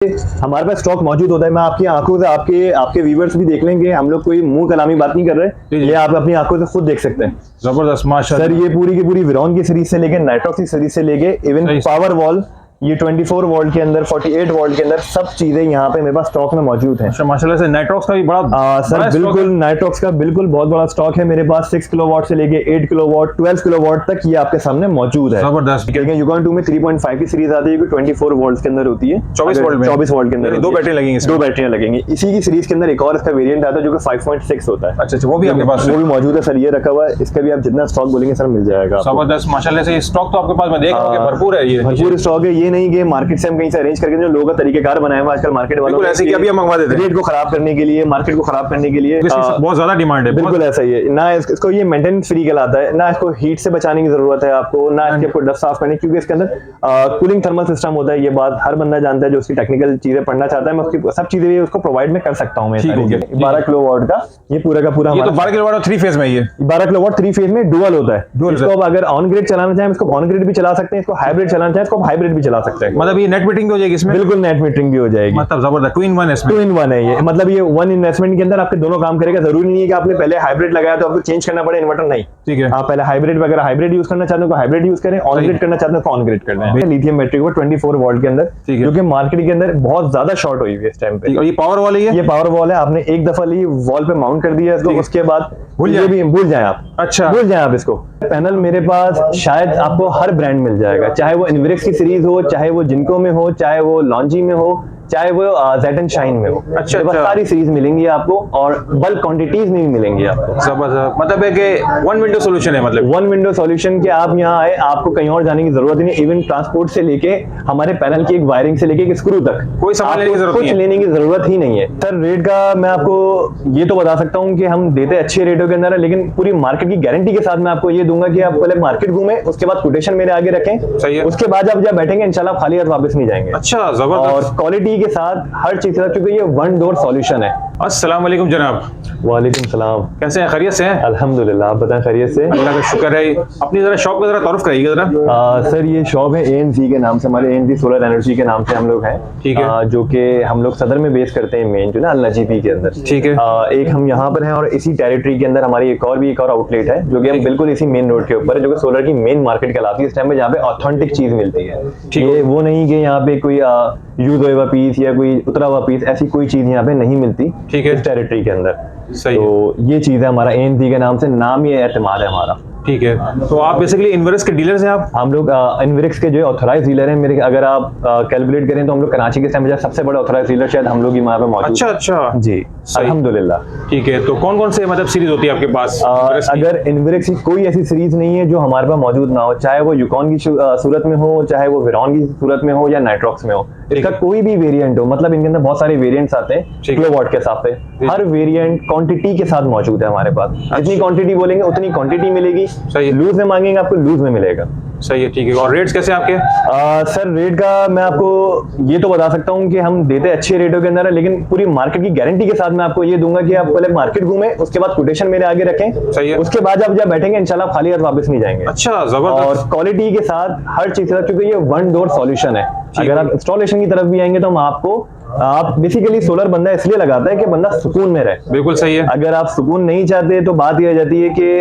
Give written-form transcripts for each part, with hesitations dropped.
हमारे पास स्टॉक मौजूद होता है। मैं आपकी आंखों से आपके आपके व्यूअर्स भी देख लेंगे। हम लोग कोई मुंह कलामी बात नहीं कर रहे, ये आप अपनी आंखों से खुद देख सकते हैं। जबरदस्त माशाल्लाह सर ये पूरी की पूरी विरॉन की सीरीज से लेके नाइट्रॉक्स की सीरीज से लेके इवन पावर वॉल, ये 24 वोल्ट के अंदर 48 वोल्ट के अंदर सब चीजें यहाँ पे मेरे पास स्टॉक में मौजूद हैं। माशाल्लाह से नाइट्रॉक्स का भी बड़ा सर बिल्कुल नाइट्रॉक्स का बिल्कुल बहुत बड़ा स्टॉक है मेरे पास। 6 किलोवाट से लेके 8 किलोवाट 12 किलोवाट तक ये आपके सामने मौजूद है। जबरदस्त। यूकॉन 2 में 3.5 की सीरीज आती है, 24 वोल्ट के अंदर होती है। 24 वोल्ट में 24 वोल्ट के अंदर दो बैटरी लगेंगी, दो बैटरियां लगेंगी। इसी की सीरीज के अंदर एक और इसका वेरिएंट आता है जो कि 5.6 होता है। अच्छा वो भी आपके पास वो भी मौजूद है सर, ये रखा हुआ है। इसका भी आप जितना स्टॉक बोलेंगे सर मिल जाएगा। जबरदस्त माशाल्लाह से स्टॉक तो आपके पास मैं देख रहा हूं कि भरपूर है। ये भरपूर स्टॉक है, ये नहीं कि मार्केट से हम कहीं से अरेंज करके जो लोगों का तरीकेकार बनाया हुआ आजकल मार्केट वालों ऐसे कि अभी हम मंगवा देते हैं रेट को खराब करने के लिए, मार्केट को खराब करने के लिए। बहुत ज्यादा डिमांड है। बिल्कुल ऐसा ही है ना। इसको ये मेंटेनेंस फ्री कहलाता है ना। इसको हीट से बचाने की जरूरत है आपको ना, इसके आपको डस्ट साफ करने, क्योंकि इसके अंदर कूलिंग थर्मल सिस्टम होता है। ये बात हर बंदा जानता है जो उसकी टेक्निकल चीजें पढ़ना चाहता है। मैं उसकी सब चीजें भी उसको प्रोवाइड में कर सकता हूँ। मैं 12 किलोवाट का ये पूरा का पूरा, ये तो 12 किलोवाट 3 फेज में, ये 12 किलोवाट 3 फेज में डुअल होता है। इसको अब अगर ऑन ग्रिड चलाना चाहें इसको ऑन ग्रिड भी चला सकते हैं, इसको हाइब्रिड चलाना चाहें इसको हाइब्रिड भी चला सकते हैं। मतलब ये नेट मीटरिंग हो जाएगी इसमें? बिल्कुल नेट मीटरिंग भी हो जाएगी। मतलब जबरदस्त 2 in 1 है इसमें। 2 in 1 है ये। मतलब ये 1 इन्वेस्टमेंट के अंदर आपके दोनों काम करेगा। जरूरी नहीं है कि आपने पहले हाइब्रिड लगाया तो आपको चेंज करना पड़े इन्वर्टर, नहीं। ठीक है, आप पहले हाइब्रिड वगैरह हाइब्रिड यूज करना चाहते हो तो हाइब्रिड यूज करें, ऑन ग्रिड करना चाहते हो तो ऑन ग्रिड करना है। लिथियम बैटरी को 24 वोल्ट के अंदर, जो कि मार्केट के अंदर बहुत ज्यादा शॉर्ट हुई है इस टाइम पे। और ये पावर वाली है? ये पावर वॉल है। आपने एक दफा ली वॉल पे माउंट कर दिया इसको, उसके बाद भूल जाए आप। अच्छा भूल जाए आप इसको। पैनल मेरे पास शायद आपको हर ब्रांड मिल जाएगा, चाहे वो इन्वेरिक्स की सीरीज हो, चाहे वो जिनको में हो, चाहे वो लॉन्जी में हो, चाहे वो जेड एंड शाइन में हो। अच्छा, सारी सीरीज मिलेंगी आपको और बल्क क्वांटिटीज में भी मिलेंगी आपको। जबरदस्त। मतलब है कि वन विंडो सॉल्यूशन है, मतलब वन विंडो सॉल्यूशन के आप यहाँ आए, आपको कहीं और जाने की जरूरत नहीं है। इवन ट्रांसपोर्ट से लेके हमारे पैनल की एक वायरिंग से लेके एक स्क्रू तक कोई सामान लेने की जरूरत नहीं है। लेने की जरूरत ही नहीं है। सर रेट का मैं आपको ये तो बता सकता हूँ कि हम देते अच्छे रेटों के अंदर है, लेकिन पूरी मार्केट की गारंटी के साथ मैं आपको ये दूंगा कि आप पहले मार्केट घूमें, उसके बाद कोटेशन मेरे आगे रखें। सही है। उसके बाद आप जब बैठेंगे इंशाल्लाह खाली हाथ वापस नहीं जाएंगे। अच्छा जबरदस्त। और क्वालिटी के साथ हर चीज का, क्योंकि ये वन डोर सॉल्यूशन है। अस्सलाम वालेकुम जनाब। वालेकुम सलाम। कैसे हैं? खैरियत से हैं? अल्हम्दुलिल्लाह। आप बताएं खैरियत से? अल्लाह का शुक्र है। अपनी जरा शॉप का जरा तारुफ कराइएगा जरा। सर ये शॉप है ANZ के नाम से, हमारे ANZ सोलर एनर्जी के नाम से हम लोग हैं। ठीक है। जो कि हम लोग सदर में बेस करते हैं, मेन जो ना अल नजीबी के अंदर। ठीक है। एक हम यहाँ पर हैं और इसी टेरिटरी के अंदर हमारी एक और आउटलेट है जो कि हम बिल्कुल इसी मेन रोड के ऊपर है, जो कि सोलर की मेन मार्केट कहलाती है इस टाइम पे, जहाँ पे ऑथेंटिक चीज मिलती है। ये वो नहीं कि यहाँ पे कोई यूज हुआ पीस या कोई उतरा हुआ पीस, ऐसी कोई चीज यहाँ पे नहीं मिलती। ठीक है। इस टेरिटरी के अंदर। सही तो ये चीज है हमारा ANZ के नाम से, नाम ही एतमाद है हमारा। ठीक है। तो आप बेसिकली इन्वेरिक्स के डीलर्स हैं आप? हम लोग इन्वेरिक्स के जो ऑथराइज डीलर हैं मेरे, अगर आप कैलकुलेट करें तो हम लोग कराची के टाइम सबसे बड़ा ऑथराइज डीलर शायद हम लोग ही वहाँ पे मौजूद। अच्छा अच्छा जी अल्हम्दुलिल्लाह। ठीक है। तो कौन कौन से मतलब सीरीज होती है आपके पास? अगर इन्वेरिक्स की कोई ऐसी सीरीज नहीं है जो हमारे पास मौजूद ना हो, चाहे वो यूकॉन की सूरत में हो, चाहे वो विरॉन की सूरत में हो या नाइट्रॉक्स में हो। इसका कोई भी वेरिएंट हो, मतलब इनके अंदर बहुत सारे वेरिएंट्स आते हैं किलोवाट के हिसाब से। हर वेरिएंट क्वांटिटी के साथ मौजूद है हमारे पास। जितनी क्वांटिटी बोलेंगे उतनी क्वांटिटी मिलेगी। लूज में मांगेंगे आपको लूज में मिलेगा। सही है। ठीक है। और रेट्स कैसे आपके? सर रेट का मैं आपको ये तो बता सकता हूँ कि हम देते अच्छे रेटों के अंदर है, लेकिन पूरी मार्केट की गारंटी के साथ मैं आपको ये दूंगा कि आप पहले मार्केट घूमें, उसके बाद कोटेशन मेरे आगे रखें। सही है। उसके बाद आप जब बैठेंगे इंशाल्लाह खाली हाथ वापस नहीं जाएंगे। अच्छा जबरदस्त। और क्वालिटी के साथ हर चीज का, क्योंकि ये वन डोर सॉल्यूशन है। अगर आप इंस्टॉलेशन की तरफ भी आएंगे तो हम आपको, आप बेसिकली सोलर बंदा इसलिए लगाता है कि बंदा सुकून में रहे। बिल्कुल सही है। अगर आप सुकून नहीं चाहते तो बात यह आ जाती है कि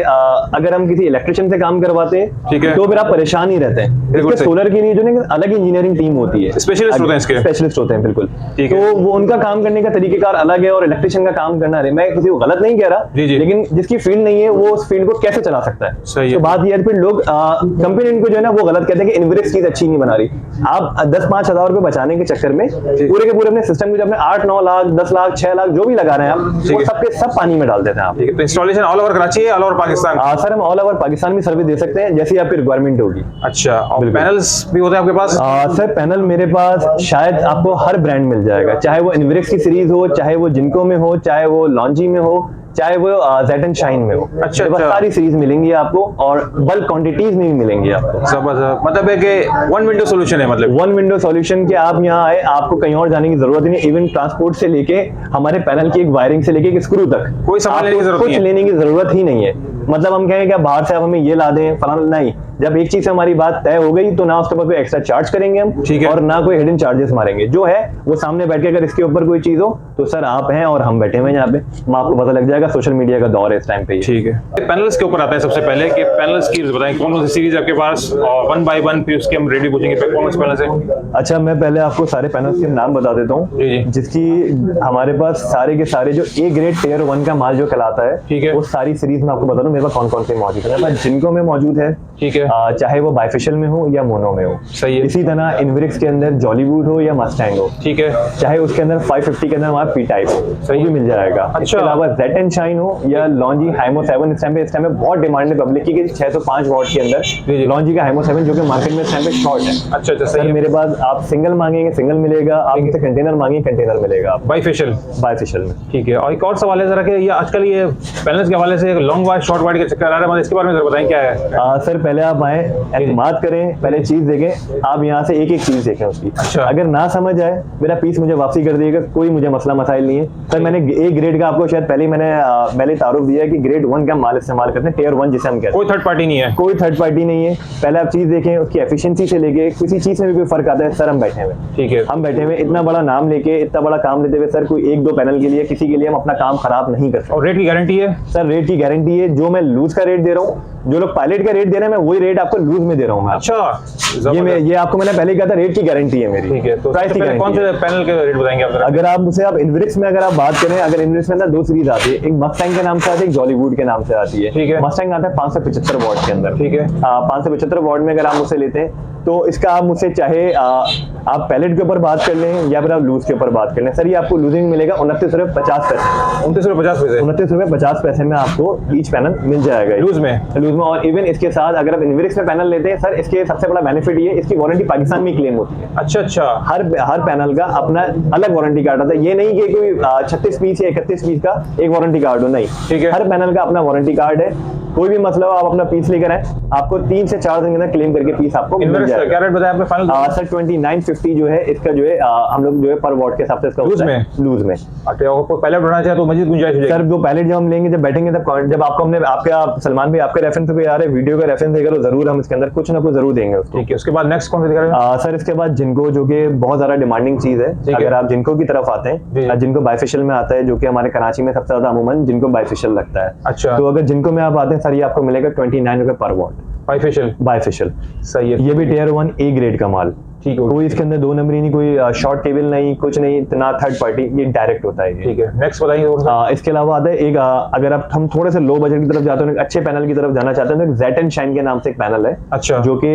अगर हम किसी इलेक्ट्रिशियन से काम करवाते हैं तो फिर आप परेशान ही रहते हैं। इसके सोलर के लिए जो ना अलग इंजीनियरिंग टीम होती है, स्पेशलिस्ट होते हैं इसके। स्पेशलिस्ट होते हैं बिल्कुल। तो वो उनका काम करने का तरीकेकार अलग है और इलेक्ट्रिशियन का काम करना है। मैं किसी को गलत नहीं कह रहा, लेकिन जिसकी फील्ड नहीं है वो उस फील्ड को कैसे चला सकता है। सही है। तो बात यह है, फिर लोग कंपनी इनको जो है ना वो गलत कहते हैं कि इन्वेरिक्स चीज अच्छी नहीं बना रही। आप 10-5 हजार रुपए बचाने के चक्कर में पूरे के पूरे अपने सिस्टम को जो अपने 8-9 लाख 10 लाख 6 लाख जो भी लगा रहे हैं आप, वो सबके सब पानी में डाल देते हैं आप। तो इंस्टॉलेशन ऑल ओवर कराची है, ऑल ओवर पाकिस्तान? सर हम ऑल ओवर पाकिस्तान में सर्विस दे सकते हैं जैसी आपकी रिक्वायरमेंट होगी। अच्छा। और पैनल्स भी होते हैं आपके पास? सर पैनल मेरे पास शायद आपको हर ब्रांड मिल जाएगा, चाहे वो इन्वेरिक्स की सीरीज हो, चाहे वो जिनको में हो, चाहे वो लॉन्जी में हो, चाहे वो जेड एंड शाइन में हो। अच्छा। सारी सीरीज मिलेंगी आपको और बल्क क्वांटिटीज में भी मिलेंगी आपको। जबरदस्त। मतलब है कि वन विंडो सॉल्यूशन है, मतलब वन विंडो सॉल्यूशन के आप यहाँ आए, आपको कहीं और जाने की जरूरत नहीं। इवन ट्रांसपोर्ट से लेके हमारे पैनल की एक वायरिंग से लेके एक स्क्रू तक कोई सामान लेने की जरूरत कुछ लेने की जरूरत ही नहीं है। मतलब हम कहेंगे कि बाहर से आप हमें ये ला दें फलाना, नहीं। जब एक चीज से हमारी बात तय हो गई तो ना उसके ऊपर कोई एक्स्ट्रा चार्ज करेंगे हम, ठीक है। और ना कोई हिडन चार्जेस मारेंगे। जो है वो सामने बैठ के, अगर इसके ऊपर कोई चीज हो तो सर आप हैं और हम बैठे हुए हैं यहाँ पे, आपको पता लग जाएगा। सोशल मीडिया का दौर है इस टाइम पे। ठीक है, पैनल्स के ऊपर आता है सबसे पहले कि पैनल्स की बताएं कौन कौन सी सीरीज आपके पास, और 1 बाय 1 फिर उसके हम रेडी पूछेंगे कौन से पैनल्स है। अच्छा, मैं पहले आपको सारे पैनल्स के नाम बता देता हूँ, जी जी। जिसकी हमारे पास सारे के सारे जो ए ग्रेड टियर 1 का माल जो कहलाता है, ठीक है। वो सारी सीरीज में आपको बता दूं मेरे पास कौन कौन से मौजूद है। मेरे पास जिनको में मौजूद है, ठीक है, चाहे वो बाइफेशियल में हो या मोनो में हो। सही है। इसी तरह इनविरिक्स के अंदर जॉलीवुड हो या मस्टैंग हो, ठीक है, चाहे उसके अंदर 550 के अंदर हमारा पी टाइप हो, सही भी मिल जाएगा। अच्छा। इसके अलावा जेट एंड शाइन हो या लॉन्जी हाइमो 7, इस टाइम पे बहुत डिमांड है पब्लिक की कि 605 वॉट के जी, जी। अंदर लॉन्जी का हाइमो 7, जो कि मार्केट में इस टाइम पे शॉर्ट है। अच्छा अच्छा, सर सही है। मेरे पास आप सिंगल मांगेंगे सिंगल मिलेगा, आप मुझसे कंटेनर मांगेंगे कंटेनर मिलेगा आपको बाइफेशियल, बाइफेशियल में। ठीक है। और एक और सवाल है जरा कि ये आजकल ये पैनल्स के हवाले से लॉन्ग वाइड शॉर्ट वाइड का चक्कर आ रहा है, मतलब इसके बारे में जरा बताएं क्या है। सर पहले आप आए, एतमाद करें, पहले चीज देखें, आप यहाँ से एक एक चीज देखें उसकी। अच्छा। अगर ना समझ आए मेरा पीस मुझे वापसी कर दिएगा, कोई मुझे मसला मसाइल नहीं है। सर मैंने ए ग्रेड का आपको शायद पहले तारुफ दिया है कि ग्रेड 1 का माल इस्तेमाल करते हैं, टियर 1 जिसे हम कहते हैं। कोई थर्ड पार्टी नहीं है, कोई थर्ड पार्टी नहीं है। पहले आप चीज देखें, उसकी एफिशिएंसी से लेके किसी चीज में भी कोई फर्क आता है। सर हम बैठे हुए, ठीक है, हम बैठे हुए इतना बड़ा नाम लेके, इतना बड़ा काम लेते हुए, सर कोई एक दो पैनल के लिए किसी के लिए हम अपना काम खराब नहीं कर सकते। और रेट की गारंटी है। सर रेट की गारंटी है, जो मैं लूज का रेट दे रहा हूँ, जो लोग पायलट का रेट दे रहे हैं, मैं वही रेट आपको लूज में दे रहा हूँ। अच्छा, ये आपको मैंने पहले कहा था, रेट की गारंटी है मेरी। ठीक है। तो प्राइस की पहले कौन गारंटी से पैनल के रेट बताएंगे आप जरा? अगर आप मुझसे आप इनविरिक्स में अगर आप बात करें, अगर इनविरिक्स में अंदर दो सीरीज आती है, एक मस्टैंग के नाम से आती है, एक जॉलीवुड के नाम से आती है। ठीक है। मस्टैंग आता है 575 वॉट के अंदर। ठीक है। 575 वॉट में अगर आप मुझसे लेते हैं तो इसका आप मुझसे चाहे आप पैलेट के ऊपर बात कर लें या फिर आप लूज के ऊपर बात कर लें, सर ये आपको लूजिंग मिलेगा 29 रुपए 50 पैसे। 29 रुपए 50 पैसे 29 रुपए 50 पैसे में आपको ईच पैनल मिल जाएगा लूज में। और इवन इसके साथ अगर आप इनविरिक्स में पैनल लेते हैं, सर इसके सबसे बड़ा बेनिफिट ये, इसकी वारंटी पाकिस्तान में क्लेम होती है। अच्छा अच्छा, हर पैनल का अपना अलग वारंटी कार्ड आता है। ये नहीं कि कोई 36 पीस या 31 पीस का एक वारंटी कार्ड हो, नहीं। ठीक है। हर पैनल का अपना वारंटी कार्ड है। कोई भी मसला हो आप अपना पीस लेकर आए, आपको 3 से 4 दिन के अंदर क्लेम करके पीस आपको मिल इनविरिक्स जाएगा। क्या रेट बताया आपने फाइनल? सर 2950 जो है इसका जो है हम लोग जो है पर वॉट के हिसाब से इसका लूज में? लूज में। आपको पहले बढ़ाना चाहे तो मजीद गुंजाइश हो जाएगी। सर जो पैलेट जब हम लेंगे, जब बैठेंगे, जब आपको हमने आप सलमान भाई आपके रेफरेंस पे आ रहे वीडियो का रेफरेंस देकर तो जरूर हम इसके अंदर कुछ ना कुछ जरूर देंगे उसको। ठीक है। उसके बाद नेक्स्ट कौन सा दिखा रहे हैं? सर इसके बाद जिनको, जो कि बहुत ज्यादा डिमांडिंग चीज है, ठीक है। अगर आप जिनको की तरफ आते हैं, जिनको बाइफेशियल में आता है, जो कि हमारे कराची में सबसे ज्यादा अमूमन जिनको बाइफेशियल लगता है। अच्छा। तो अगर जिनको में आप आते हैं, सर ये आपको मिलेगा 29 रुपए पर वॉट बाइफेशियल। बाइफेशियल। सही है। ये भी टियर 1 ए ग्रेड का माल। ठीक है। कोई इसके अंदर दो नंबरी नहीं, कोई शॉर्ट केबल नहीं, कुछ नहीं, ना थर्ड पार्टी, ये डायरेक्ट होता है ये। ठीक है। नेक्स्ट बताइए और सा। इसके अलावा आता है एक अगर आप हम थोड़े से लो बजट की तरफ जाते हैं, एक अच्छे पैनल की तरफ जाना चाहते हैं, तो एक जेट एंड शाइन के नाम से एक पैनल है। अच्छा। जो कि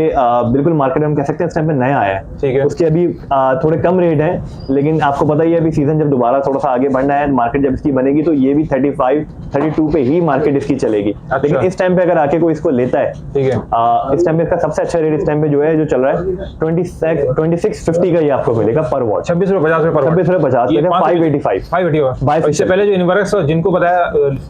बिल्कुल मार्केट में हम कह सकते हैं इस टाइम पे नया आया है। ठीक है। उसके अभी थोड़े कम रेट है, लेकिन आपको पता ही है अभी सीजन जब दोबारा थोड़ा सा आगे बढ़ना है, मार्केट जब इसकी बनेगी तो ये भी 35-32 पे ही मार्केट इसकी चलेगी। लेकिन इस टाइम पे अगर आके कोई इसको लेता है, ठीक है, इस टाइम पे इसका सबसे अच्छा रेट इस टाइम पे जो है, जो चल रहा है 2650 का ये आपको मिलेगा पर वॉट। 26 रुपए 50 रुपए पर 26 रुपए 50 पैसे, 585। 585। इससे पहले जो इनविरिक्स जिनको बताया,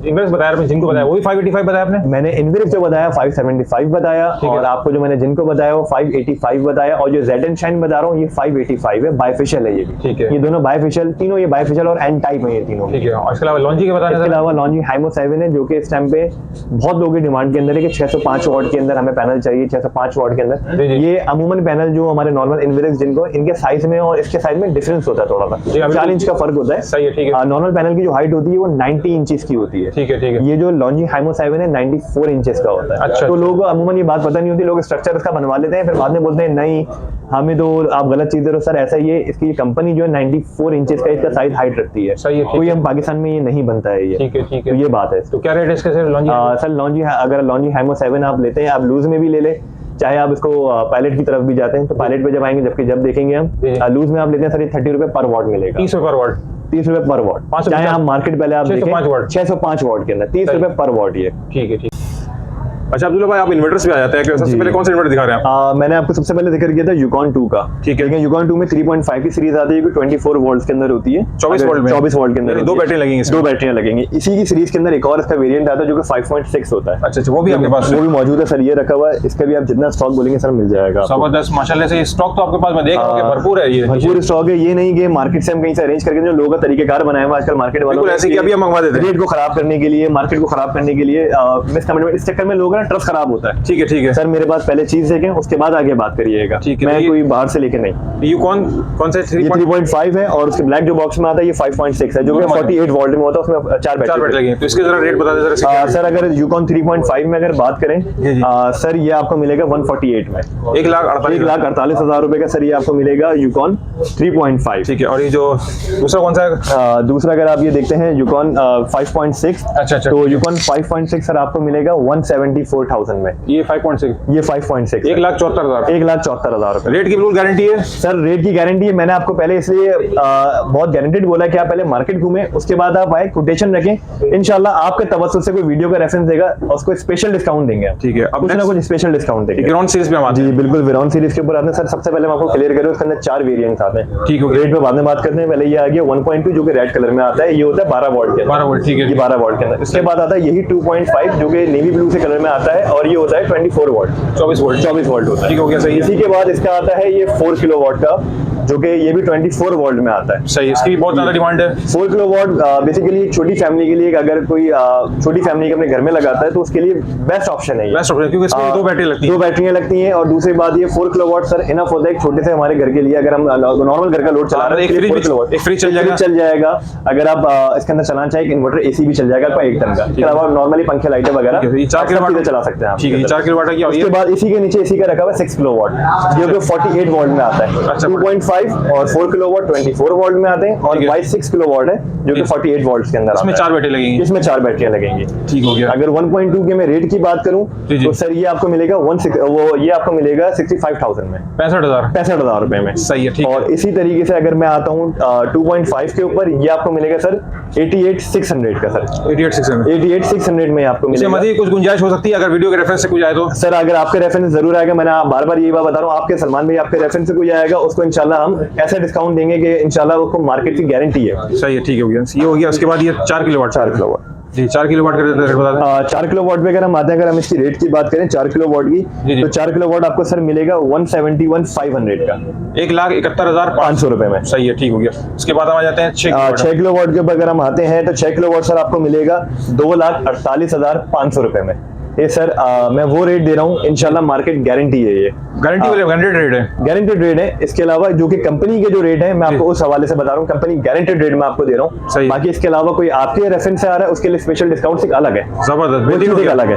इनविरिक्स बताया आपने, जिनको बताया वही 585 बताया आपने? मैंने इनविरिक्स जो बताया 575 बताया, और आपको जो मैंने जिनको बताया वो 585 बताया, और जो जेड एंड शाइन बता रहा हूँ ये 585 है। बाइफेशियल है ये भी। ठीक है। ये दोनों बाइफेशियल, तीनों ये बाइफेशियल और एन टाइप है ये तीनों। ठीक है। और इसके अलावा लॉन्जी के बताया? इसके अलावा लॉन्जी हाइमो 7 है, जो कि इस टाइम पे बहुत लोगों की डिमांड के अंदर है कि 605 वॉट के अंदर हमें पैनल चाहिए। 605 वॉट के अंदर ये अमूमन पैनल जो हमारे नॉर्मल इनविरिक्स जिनको, इनके साइज में और इसके साइज में डिफरेंस होता है, थोड़ा सा 4 इंच का फर्क होता है। सही है। ठीक है। नॉर्मल पैनल की जो हाइट होती है वो 90 इंचेस की होती है। ठीक है। ठीक है। ये जो लॉन्जी हाइमो 7 है 94 इंचेस का होता है। अच्छा। तो लोग अमूमन ये बात पता नहीं होती, लोग स्ट्रक्चर इसका बनवा लेते हैं, फिर बाद में बोलते हैं नहीं हमें तो आप गलत चीज दे रहे हो। सर ऐसा ही है, इसकी कंपनी जो है 94 इंचेस का इसका साइज हाइट रखती है। सही है। कोई हम पाकिस्तान में ये नहीं बनता है ये। ठीक है। ठीक तो है। ये बात है। तो क्या रेट है इसका सर लॉन्जी? सर लॉन्जी, अगर लॉन्जी हाइमो 7 आप लेते हैं, आप लूज में भी ले ले, चाहे आप इसको पायलट की तरफ भी जाते हैं, तो पायलट पे जब आएंगे, जबकि जब देखेंगे हम लूज में आप लेते हैं सर, ये 30 रुपए पर वॉट मिलेगा। 30 रुपए पर वॉट? 30 रुपए पर वॉट। चाहे आप मार्केट पहले आप 605 वॉट के अंदर 30 रुपए पर वॉट ये। ठीक है। ठीक। अच्छा अब्दुल्ला भाई, आप इन्वर्टर्स पे आ जाते हैं कि सबसे पहले कौन सा इन्वर्टर दिखा रहे हैं आप? मैंने आपको सबसे पहले जिक्र किया था यूकॉन 2 का। ठीक है। यूकॉन 2 में 3.5 की सीरीज आती है, जो 24 वोल्ट के अंदर होती है। 24 वोल्ट में? 24 वोल्ट के अंदर दो बैटरी लगेंगी इसमें? 2 बैटरियां लगेंगी। इसी की सीरीज के अंदर एक और इसका वेरिएंट आता है जो कि 5.6 होता है। अच्छा अच्छा, वो भी आपके पास? वो भी मौजूद है सर, ये रखा हुआ है। इसका भी आप जितना स्टॉक बोलेंगे सर मिल जाएगा। जबरदस्त, माशाल्लाह से स्टॉक तो आपके पास मैं देख रहा हूं कि भरपूर है। ये भरपूर स्टॉक है, ये नहीं कि मार्केट से हम कहीं से अरेंज करके, जो लोगों का तरीकेकार बनाया हुआ आजकल मार्केट वालों ऐसे कि अभी हम मंगवा देते हैं रेट को खराब करने के लिए, मार्केट को खराब करने के लिए। मिसकमिटमेंट, इस चक्कर में लोग ना ट्रस्ट खराब होता है। ठीक है सर मेरे पास पहले चीज देखें, उसके बाद आगे बात करिएगा। ठीक है, मैं तो कोई बाहर से लेके नहीं। ये कौन से 3.5 है और उसके ब्लैक जो बॉक्स में आता है ये 5.6 है, जो कि 48 वोल्ट में होता है, उसमें 4 बैटरी लगे हैं। तो इसके जरा रेट बता दें जरा। सर अगर यूकॉन 3.5 में अगर बात करें जी। सर ये आपको मिलेगा 148 में, 1,48,000 रुपए का सर ये आपको मिलेगा यूकॉन 3.5। ठीक है, और ये जो दूसरा कौन सा है? दूसरा अगर आप ये देखते हैं यूकॉन 5.6, अच्छा तो यूकॉन 5.6 सर आपको मिलेगा 174,000 में। ये 5.6, ये 5.6 1,74,000, 1,74,000 रुपए। रेट की बिल्कुल गारंटी है सर रेट की गारंटी है। मैंने आपको पहले इसलिए बहुत गारंटेड बोला कि आप पहले मार्केट घूमें, उसके बाद आप आए, कोटेशन रखें, इंशाल्लाह आपके तवज्जुह से कोई वीडियो का रेफरेंस देगा और उसको स्पेशल डिस्काउंट देंगे। ठीक है, अब कुछ ना कुछ स्पेशल डिस्काउंट देंगे। ग्राउंड सीरीज पे हम आते जी हैं। बिल्कुल, विरॉन सीरीज के ऊपर आते हैं सर। सबसे पहले मैं आपको क्लियर करूँ, इसके अंदर 4 वेरिएंट्स आते हैं। ठीक है, रेट पे बाद में बात करते हैं। पहले ये आ गया 1.2 जो कि रेड कलर में आता है, ये होता है 12 वोल्ट के अंदर। 12 वोल्ट, ठीक है, ये 12 वोल्ट के अंदर। इसके बाद आता है यही 2.5 जो कि नेवी ब्लू से कलर में आता है और ये होता है 24 वोल्ट, 24 वोल्ट होता है। ठीक हो गया, सही है। इसी के बाद इसका आता है ये 4 किलोवाट का, जो कि ये भी 24 वोल्ट में आता है। सही, इसकी भी बहुत ज्यादा डिमांड है। 4 किलोवाट बेसिकली एक छोटी फैमिली के लिए, अगर कोई छोटी फैमिली अपने घर में लगाता है तो उसके लिए बेस्ट ऑप्शन है ये। बेस्ट ऑप्शन, क्योंकि इसमें 2 बैटरी लगती है। 2 बैटरियां लगती हैं और दूसरी बात ये 4 किलोवाट सर इनफ होता है एक छोटे से हमारे घर के लिए। अगर हम नॉर्मल घर का लोड चला रहे हैं, एक फ्रिज चल जाएगा। अगर आप इसके अंदर चलाना चाहें, इन्वर्टर एसी भी चल जाएगा आपका 1 टन का। इसके अलावा नॉर्मली पंखे लाइटें वगैरह 4 किलोवाट चला सकते हैं आप। ठीक है, 4 किलोवाट है। उसके बाद इसी के नीचे इसी का रखा हुआ है 6 किलोवाट, जो कि 48 वोल्ट में आता है। अच्छा, 2.5 और 4 किलोवाट 24 वोल्ट में आते हैं और 6 किलोवाट है जो कि 48 वोल्ट के अंदर आता है। इसमें 4 बैटरी लगेंगी। इसमें 4 बैटरियां लगेंगी। ठीक हो गया। अगर 1.2 के मैं रेट की बात करूं तो सर ये आपको मिलेगा 65,000 में, 65,000 रुपए में। सही है, ठीक है। और इसी तरीके से अगर मैं आता हूं 2.5 के ऊपर, ये आपको मिलेगा सर 88,600 का सर। 88,600 में आपको मिलेगा। इसमें मजीद कुछ गुंजाइश हो सकती है अगर वीडियो के रेफरेंस से कुछ आए तो? सर अगर आपके रेफरेंस जरूर आएगा, मैंने बार बार यही बात बता रहा हूँ, आपके सलमान भाई आपके रेफरेंस से कोई आएगा उसको इंशाल्लाह हम ऐसा डिस्काउंट देंगे कि इंशाल्लाह उसको मार्केट की गारंटी है। सही है, ठीक है, ये हो गया। उसके बाद ये 4 किलोवाट जी, 4 किलोवाट का रेट बता दें। 4 किलोवाट पे अगर हम आते हैं, अगर हम इसकी रेट की बात करें 4 किलोवाट की, तो 4 किलोवाट आपको सर मिलेगा 171,500 का, 1,71,500 रुपए में। सही है, ठीक हो गया। उसके बाद हम आ जाते हैं 6 किलोवाट के ऊपर अगर हम आते हैं तो 6 किलोवाट सर आपको मिलेगा 2,48,500 रुपए में। ये सर मैं वो रेट दे रहा हूँ, इंशाल्लाह मार्केट गारंटी है। ये गारंटेड रेट है, गारंटेड रेट है। इसके अलावा जो कि कंपनी के जो रेट है मैं आपको उस हवाले से बता रहा हूँ, कंपनी गारंटेड रेट में आपको दे रहा हूँ। बाकी इसके अलावा कोई आपके रेफरेंस से आ रहा है उसके लिए स्पेशल डिस्काउंट अलग है, जबरदस्त, अलग है।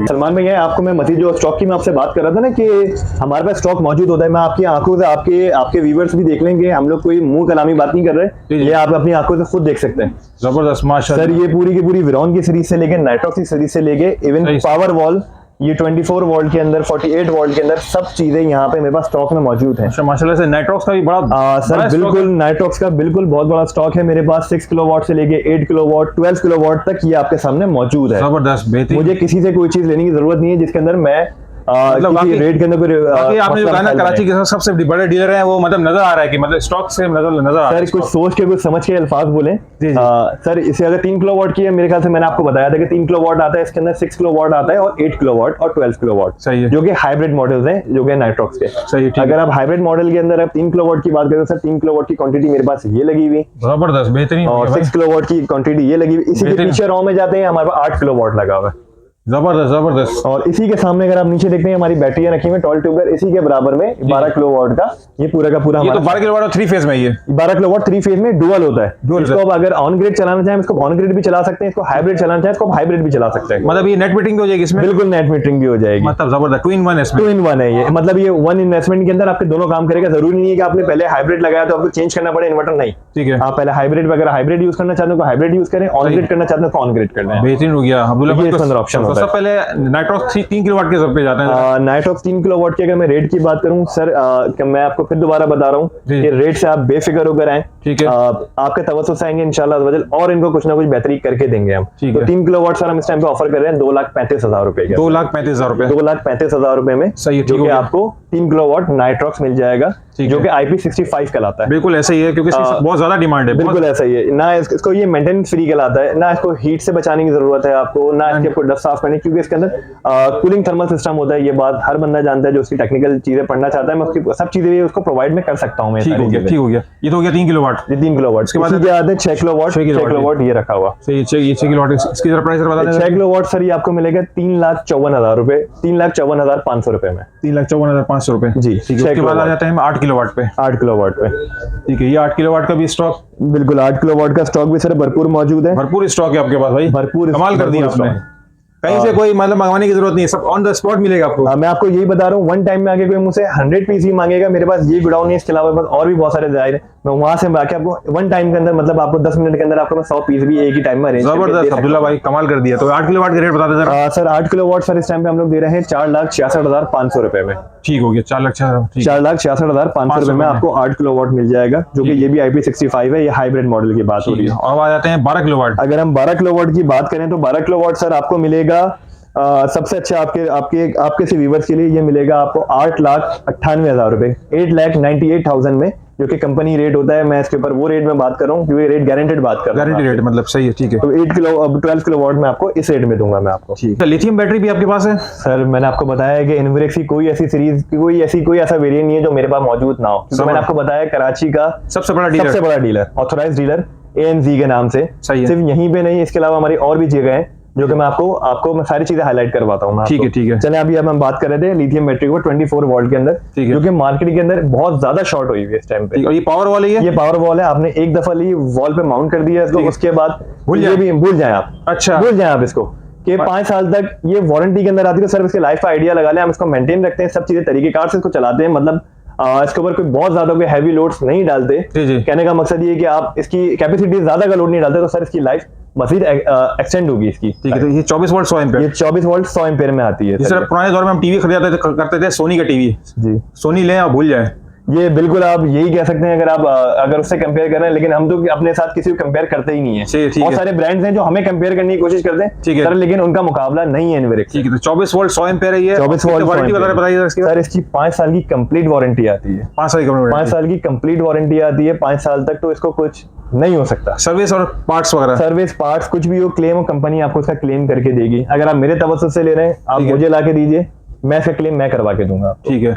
सलमान भाई आपको मैं मजीद जो स्टॉक की मैं आपसे बात कर रहा था ना कि हमारे पास स्टॉक मौजूद होता है, मैं आपकी आंखों से आपके व्यूअर्स भी देख लेंगे, हम लोग कोई मुंह कलामी बात नहीं कर रहे, ये आप अपनी आंखों से खुद देख सकते हैं। जबरदस्त, माशाल्लाह सर ये पूरी की पूरी विरॉन की सीरीज से लेके नाइट्रॉक्स की सीरीज से लेके इवन पावर वॉल, ये 24 वोल्ट के अंदर, 48 वोल्ट के अंदर सब चीजें यहाँ पे मेरे पास स्टॉक में मौजूद हैं। माशाल्लाह से नाइट्रॉक्स का भी बड़ा सर बिल्कुल नाइट्रॉक्स का बिल्कुल बहुत बड़ा स्टॉक है मेरे पास। 6 किलोवाट से लेके 8 किलोवाट 12 किलोवाट तक ये आपके सामने मौजूद है। जबरदस्त, बेहतरीन। मुझे किसी से कोई चीज लेने की जरूरत नहीं है जिसके अंदर मैं मतलब रेट के अंदर कोई आपने जो कहा ना कराची के सबसे बड़े डीलर है, वो मतलब नजर आ रहा है कि मतलब स्टॉक से नजर आ रहा है। सर कुछ सोच के कुछ समझ के अल्फाज बोले। सर इसे अगर 3 किलोवाट की है, मेरे ख्याल से मैंने आपको बताया था कि 3 किलोवाट आता है, इसके अंदर 6 किलोवाट आता है और 8 किलोवाट और 12 किलोवाट, सही है, जो कि हाइब्रिड मॉडल्स हैं जो कि नाइट्रॉक्स के। सही है, अगर आप हाइब्रिड मॉडल के अंदर आप 3 किलोवाट की बात करें, सर 3 किलोवाट की क्वांटिटी मेरे पास ये लगी हुई, जबरदस्त, बेहतरीन। और 6 किलोवाट की क्वांटिटी ये लगी हुई। इसी के पीछे रॉ में जाते हैं, हमारे पास 8 किलोवाट लगा हुआ है। जबरदस्त। और इसी के सामने अगर आप नीचे देखते हैं हमारी बैटरियां रखी हुई हैं टॉल ट्यूबर, इसी के बराबर में 12 किलोवाट का ये पूरा का पूरा। ये तो 12 किलोवाट और 3 फेज में, ये 12 किलोवाट 3 फेज में डुअल होता है। इसको आप अगर ऑन ग्रिड चलाना चाहें इसको ऑन ग्रिड भी चला सकते हैं, इसको हाइब्रिड चलाना चाहें इसको हाइब्रिड भी चला सकते हैं। मतलब ये नेट मीटरिंग भी हो जाएगी इसमें? बिल्कुल नेट मीटरिंग भी हो जाएगी। मतलब जबरदस्त, 2 in 1 है इसमें। 2 in 1 है ये, मतलब ये 1 इन्वेस्टमेंट के अंदर आपके दोनों काम करेगा। जरूरी नहीं है कि आपने पहले हाइब्रिड लगाया तो आपको चेंज करना पड़े इन्वर्टर, नहीं। ठीक है, आप पहले हाइब्रिड वगैरह हाइब्रिड यूज करना चाहते हो हाइब्रिड यूज करें, ऑन ग्रिड करना चाहते हो ऑन ग्रिड करना। बेहतरीन हो गया। अब्दुल्ला ऑप्शन सबसे पहले नाइट्रॉक्स 3 किलोवाट के सब पे जाते हैं। नाइट्रॉक्स 3 किलोवाट की अगर मैं रेट की बात करूं सर, मैं आपको फिर दोबारा बता रहा हूं कि रेट से आप बेफिक्र होकर आए। ठीक है, आपके तवज्जुह से आएंगे इंशाल्लाह और इनको कुछ ना कुछ बेहतरी करके देंगे हम। तो 3 किलोवाट सर हम इस टाइम पे ऑफर कर रहे हैं 2,35,000 रुपए के। 2,35,000 रुपए, 2,35,000 रुपए में। सही है, जो कि आपको 3 किलोवाट नाइट्रॉक्स मिल जाएगा, जो कि IP65 कहलाता है। बिल्कुल ऐसा ही है, क्योंकि बहुत ज्यादा डिमांड है। बिल्कुल ऐसा ही है ना, इसको ये मेंटेनेंस फ्री कहलाता है ना, इसको हीट से बचाने की जरूरत है आपको, ना इसके आपको डस्ट साफ पढ़नी, क्योंकि इसके अंदर कूलिंग थर्मल सिस्टम होता है। ये बात हर बंदा जानता है जो उसकी टेक्निकल चीजें पढ़ना चाहता है। मैं उसकी सब चीजें भी उसको प्रोवाइड में कर सकता हूँ। ठीक हो गया, ठीक हो गया। ये तो हो गया 3 किलोवाट, ये 3 किलोवाट। इसके बाद क्या आते हैं 6 किलोवाट, 6 किलोवाट ये रखा हुआ। सही, 6 किलोवाट। इसकी जरा प्राइस बता दें। 6 किलोवाट सर ये आपको मिलेगा 3,54,000 रुपए, 3,54,500 रुपए में। 3,54,500 रुपए जी। ठीक है। उसके बाद आ जाते हैं हम 8 किलोवाट पे। 8 किलोवाट पे ठीक है, ये 8 किलोवाट का भी स्टॉक, बिल्कुल 8 किलोवाट का स्टॉक भी सर भरपूर मौजूद है। भरपूर स्टॉक है आपके पास भाई, भरपूर, कमाल कर दिया आपने। स्टॉक। कहीं से कोई मतलब मंगवाने की जरूरत नहीं है, सब ऑन द स्पॉट मिलेगा आपको। मैं आपको यही बता रहा हूँ, वन टाइम में आके कोई मुझसे 100 पीस ही मांगेगा, मेरे पास ये गोडाउन है, इसके अलावा और भी बहुत सारे डिजाइन है। मैं वहां से आके आपको वन टाइम के अंदर, मतलब आपको 10 मिनट के अंदर आपको मैं 100 पीस भी एक ही टाइम में अरेंज करके दे जबरदस्त सकता हूं। अब्दुल्ला भाई, कमाल कर दिया। तो 8 किलोवाट का रेट बता दे जरा। सर 8 किलोवाट सर इस टाइम पे हम लोग दे रहे हैं 4,66,500 रुपए में। ठीक हो गया, 4,66,000। 4,66,500 रुपए में आपको 8 किलोवाट मिल जाएगा, जो कि ये भी IP65 है। ये हाइब्रिड मॉडल की बात हो रही है। और आ जाते हैं 12 किलोवाट। अगर हम 12 किलोवाट की बात करें तो 12 किलोवाट सर आपको मिलेगा सबसे अच्छा आपके से व्यूवर्स के लिए ये मिलेगा आपको 8,98,000 रुपए, 8,98,000 में, जो कि कंपनी रेट होता है। मैं इसके ऊपर वो रेट में बात कर रहा हूँ क्योंकि रेट गारंटेड बात कर रहा हूँ। गारंटी रेट मतलब सही है, ठीक है। तो 12 किलोवाट में आपको इस रेट में दूंगा मैं आपको। ठीक है। लिथियम बैटरी भी आपके पास है? सर मैंने आपको बताया है कि इन्वेरेक्स की कोई ऐसी सीरीज, कोई ऐसा वेरिएंट नहीं है जो मेरे पास मौजूद ना हो। क्योंकि मैंने आपको बताया कराची का सबसे बड़ा डीलर, ऑथोराइज डीलर ANZ के नाम से। सही है। सिर्फ यहीं पे नहीं, इसके अलावा हमारी और भी जगह है जो कि मैं आपको मैं सारी चीजें हाईलाइट करवाता हूँ। ठीक है, ठीक है। चले अभी हम बात कर रहे थे लिथियम बैटरी को 24 वोल्ट के अंदर, जो कि मार्केट के अंदर बहुत ज्यादा शॉर्ट हुई है इस टाइम पे। और ये पावर वॉल है? ये पावर वॉल है। आपने एक दफा ली, वॉल पे माउंट कर दिया इसको, उसके बाद भूल जाए आप। अच्छा, भूल जाए आप इसको कि 5 साल तक ये वारंटी के अंदर आती है। तो सर इसके लाइफ का आइडिया लगा ले, हम इसको मेंटेन रखते हैं, सब चीजें तरीकेकार से इसको चलाते हैं। मतलब इसके ऊपर कोई बहुत ज्यादा कोई हैवी लोड्स नहीं डालते। कहने का मकसद ये कि आप इसकी कैपेसिटी ज्यादा का लोड नहीं डालते, तो सर इसकी लाइफ मजीद एक्सटेंड होगी इसकी। ठीक है। तो ये 24 वोल्ट 100 एम्पीयर, ये 24 वोल्ट 100 एम्पीयर में आती है। जिस तरह पुराने दौर में हम टीवी खरीदते करते थे, सोनी का टीवी, जी, सोनी लें और भूल जाए। ये बिल्कुल आप यही कह सकते हैं अगर उससे कंपेयर कर रहे हैं। लेकिन हम तो अपने साथ किसी को कंपेयर करते ही नहीं है। बहुत सारे ब्रांड्स हैं जो हमें कंपेयर करने की कोशिश करते हैं सर, लेकिन उनका मुकाबला नहीं है इन्वेरेक्स। ठीक है। तो 24 वोल्ट 100 एम्पीयर है ये। 24 वोल्ट वारंटी बताइए सर। इसकी 5 साल की कंप्लीट वारंटी आती है। 5 साल की कंप्लीट वारंटी आती है। 5 साल तक तो इसको कुछ नहीं हो सकता। सर्विस और पार्ट्स वगैरह, सर्विस पार्ट्स कुछ भी हो, क्लेम हो, कंपनी आपको उसका क्लेम करके देगी। अगर आप मेरे तवज्जुह से ले रहे हैं, आप मुझे ला के दीजिए, मैं इसका क्लेम मैं करवा के दूंगा। ठीक है,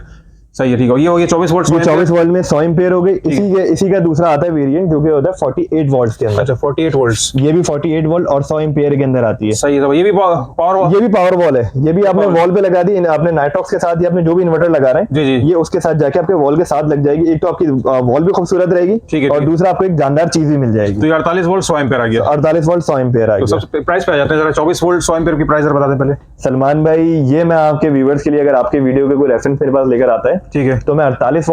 सही है। ठीक है। ये हो गया 24 वोल्ट 24 वोल्ट में 100 एम्पीयर हो गई। इसी का दूसरा आता है वेरिएंट जो कि होता है 48 वोल्ट्स के अंदर। अच्छा, 48 वोल्ट्स। ये भी 48 वोल्ट और 100 एम्पीयर के अंदर आती है। सही है। ये भी पावर वॉल, ये भी पावर वॉल है। ये भी आपने वॉल पे लगा दी, आपने नाइट्रॉक्स के साथ या आपने जो भी इन्वर्टर लगा रहे हैं, जी, ये उसके साथ जाके आपके वॉल के साथ लग जाएगी। एक तो आपकी वॉल भी खूबसूरत रहेगी और दूसरा आपको एक जानदार चीज भी मिल जाएगी। तो 48 वोल्ट 100 एम्पीयर आ गया। 48 वोल्ट 100 एम्पीयर आ गया। तो सबसे प्राइस पे आ जाते हैं जरा 24 वोल्ट 100 एम्पीयर की प्राइस बता दें पहले। सलमान भाई, ये मैं आपके व्यूअर्स के लिए, अगर आपके वीडियो के कोई रेफरेंस मेरे पास लेकर आता है, ठीक है, तो मैं 24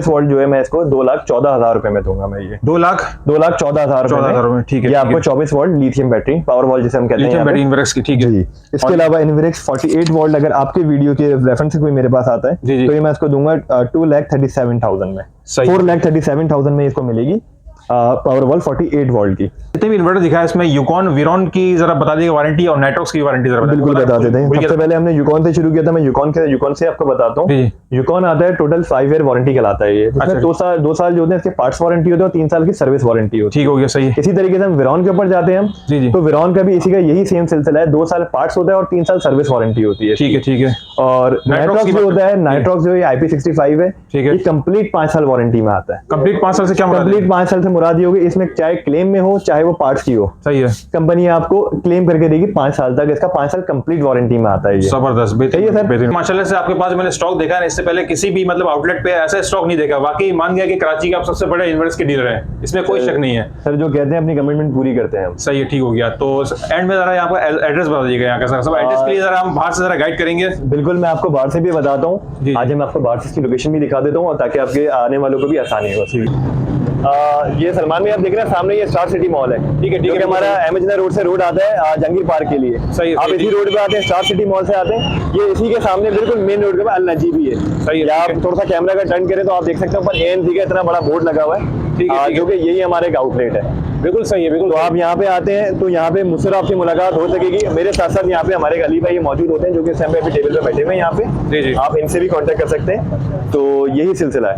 वोल्ट जो है मैं इसको 2,14,000 रुपए में दूंगा। मैं ये 2,14,000 रुपए। ठीक है। ये आपको 24 volt lithium battery power wall जिसे हम कहते हैं, लिथियम बैटरी इन्वेरेक्स की। ठीक है। इसके अलावा इन्वेरेक्स 48 वोल्ट अगर आपके वीडियो के रेफरेंस से कोई मेरे पास आता है, तो ये मैं इसको दूंगा 2,37,000 में। 4,37,000 में इसको मिलेगी पावर वॉल 48 वोल्ट की। जितने भी इन्वर्टर दिखाया इसमें यूकॉन विरॉन की जरा बता दीजिए वारंटी, और नाइट्रॉक्स की वारंटी जरा बिल्कुल बता देते हैं। सबसे पहले हमने यूकॉन से शुरू किया था। मैं यूकॉन से आपको बताता हूँ। यूकॉन आता है टोटल 5 ईयर वारंटी कहलाता है ये। इसमें 2 साल जो होते हैं इसके पार्ट्स वारंटी होती है और 3 साल की सर्विस वारंटी होती है। ठीक हो गया, सही है। इसी तरीके से हम विरॉन के ऊपर जाते हैं हम, तो विरॉन का भी इसी का यही सेम सिलसिला है। 2 साल पार्ट्स होता है और 3 साल सर्विस वारंटी होती है। ठीक है, ठीक है। और नाइट्रॉक्स जो होता है, नाइट्रॉक्स जो IP65 है, ये कंप्लीट 5 साल वारंटी में आता है। कंप्लीट 5 साल से क्या मुराद है? कंप्लीट 5 साल से मुराद ये होगी, इसमें चाहे क्लेम में हो चाहे वो पार्ट्स की हो, सही है, कंपनी आपको क्लेम करके देगी 5 साल तक। इसका 5 साल कंप्लीट वारंटी में आता है। ये जबरदस्त, बेहतरीन। माशाल्लाह से आपके पास मैंने स्टॉक देखा है, इससे पहले किसी भी मतलब आउटलेट पे ऐसा स्टॉक नहीं देखा। वाकई मान गया कि कराची के आप सबसे बड़े इन्वर्टर्स के डीलर हैं, इसमें कोई शक नहीं है। सर जो कहते हैं अपनी कमिटमेंट पूरी करते हैं हम। सही है, ठीक हो गया। तो एंड में जरा आपका एड्रेस बता दीजिएगा यहाँ का सर। सब एड्रेस के लिए जरा हम बाहर से जरा गाइड करेंगे। बिल्कुल, मैं आपको बाहर से भी बताता हूँ। आज मैं आपको बाहर से इसकी लोकेशन भी दिखा देता हूँ ताकि आपके आने वालों को भी आसानी हो। ये सलमान भाई आप देख रहे हैं सामने, ये स्टार सिटी मॉल है। ठीक है, ठीक है। हमारा अहमदनगर रोड से रोड आता है जहांगीर पार्क के लिए। सही, आप इसी रोड पे आते हैं, स्टार सिटी मॉल से आते हैं। ये इसी के सामने बिल्कुल मेन रोड के पास अल नजीबी है। सही है। आप थोड़ा सा कैमरा का टर्न करें तो आप देख सकते हैं ऊपर ANZ का इतना बड़ा बोर्ड लगा हुआ है, जो कि यही हमारे एक आउटलेट है। बिल्कुल सही है, बिल्कुल। तो आप यहाँ पे आते हैं तो यहाँ पे मुझसे आपकी मुलाकात हो सकेगी। मेरे साथ साथ यहाँ पे हमारे अली भाई मौजूद होते हैं जो कि इस टाइम पे अभी टेबल पे बैठे हुए हैं यहाँ पे। आप इनसे भी कांटेक्ट कर सकते हैं। तो यही सिलसिला है।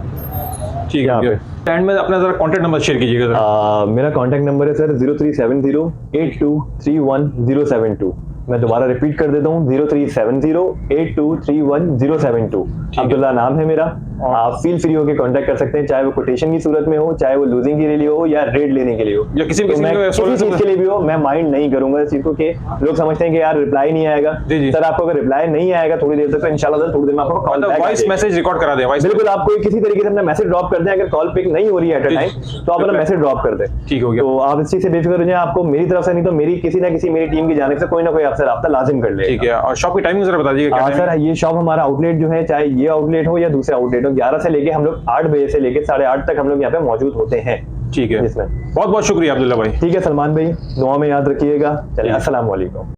ठीक है। एंड में अपना जरा कांटेक्ट नंबर शेयर कीजिएगा। मेरा कांटेक्ट नंबर है सर 037082313072। मैं दोबारा रिपीट कर देता हूँ, 037082311072। अब्दुल्ला नाम है मेरा। आप फील फ्री होकर कांटेक्ट कर सकते हैं, चाहे वो कोटेशन की सूरत में हो, चाहे वो लूजिंग के लिए हो, या रेट लेने के लिए हो, या किसी तो मैं किसी चीज के लिए भी हो, मैं माइंड नहीं करूंगा इस चीज को कि लोग समझते हैं कि यार रिप्लाई नहीं आएगा। सर आपको अगर रिप्लाई नहीं आएगा थोड़ी देर तक, तो इंशाल्लाह थोड़ी देर में आपको call back, voice message record करा दें। बिल्कुल, आप कोई किसी तरीके से अपना मैसेज ड्रॉप कर दें, अगर कॉल पिक नहीं हो रही है एट अ टाइम तो आप अपना मैसेज ड्रॉप कर दें। ठीक हो गया। तो आप इस चीज से बेफिक्र हो जाए, आपको मेरी तरफ से नहीं तो मेरी किसी ना किसी मेरी टीम की जानिब से कोई ना कोई आपसे राब्ता लाजिम कर ले। ठीक है, और शॉप की टाइमिंग जरा बता दीजिए। सर ये शॉप हमारा आउटलेट जो है, चाहे ये आउटलेट हो या दूसरा आउटलेट हो, 11 से लेके हम लोग 8 बजे से लेके 8:30 तक हम लोग यहाँ पे मौजूद होते हैं। ठीक है, इसमें बहुत बहुत शुक्रिया अब्दुल्ला भाई। ठीक है सलमान भाई, दुआ में याद रखिएगा। चलिए, अस्सलाम वालेकुम।